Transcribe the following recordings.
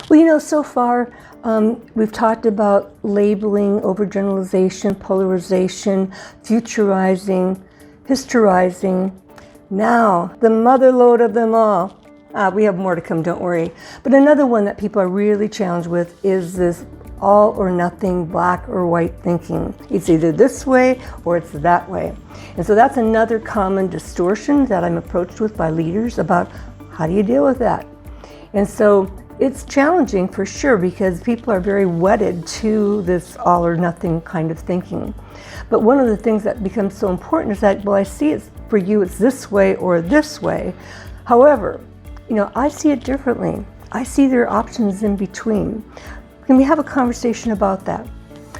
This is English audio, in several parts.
Well, so far we've talked about labeling, overgeneralization, polarization, futurizing, historizing. Now, the mother lode of them all. We have more to come, don't worry. But another one that people are really challenged with is this all or nothing, black or white thinking. It's either this way or it's that way. And so that's another common distortion that I'm approached with by leaders about how do you deal with that? And so it's challenging for sure because people are very wedded to this all or nothing kind of thinking. But one of the things that becomes so important is that, well, I see it for you, it's this way or this way. However, I see it differently. I see there are options in between. Can we have a conversation about that?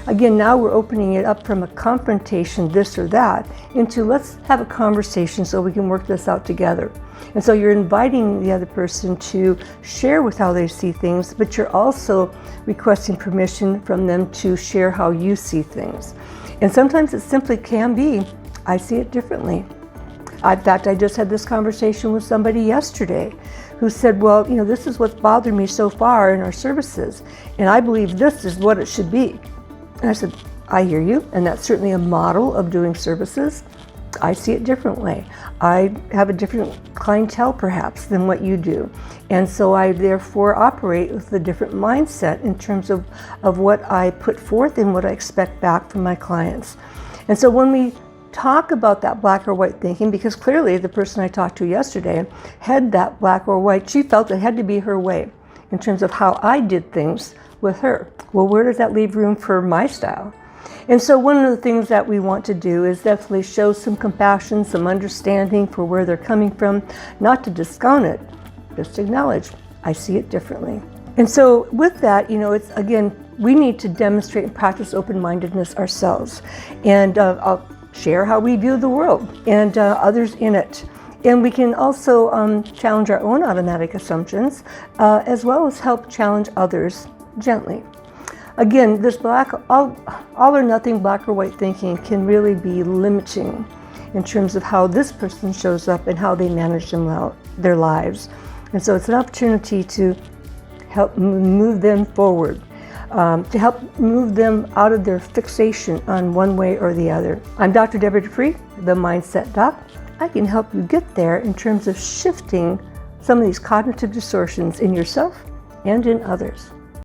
Again, now we're opening it up from a confrontation, this or that, into let's have a conversation so we can work this out together. And so you're inviting the other person to share with how they see things, but you're also requesting permission from them to share how you see things. And sometimes it simply can be, I see it differently. In fact, I just had this conversation with somebody yesterday who said, well, this is what's bothered me so far in our services, and I believe this is what it should be. And I said, I hear you, and that's certainly a model of doing services. I see it differently. I have a different clientele perhaps than what you do. And so I therefore operate with a different mindset in terms of what I put forth and what I expect back from my clients. And so when we talk about that black or white thinking, because clearly the person I talked to yesterday had that black or white, she felt it had to be her way in terms of how I did things with her. Well, where does that leave room for my style? And so one of the things that we want to do is definitely show some compassion, some understanding for where they're coming from, not to discount it, just acknowledge, I see it differently. And so with that, it's again, we need to demonstrate and practice open-mindedness ourselves. And I'll share how we view the world and others in it. And we can also challenge our own automatic assumptions, as well as help challenge others gently. Again, this all or nothing, black or white thinking can really be limiting in terms of how this person shows up and how they manage their lives. And so it's an opportunity to help move them forward, to help move them out of their fixation on one way or the other. I'm Dr. Deborah Dupree, the Mindset Doc. I can help you get there in terms of shifting some of these cognitive distortions in yourself and in others.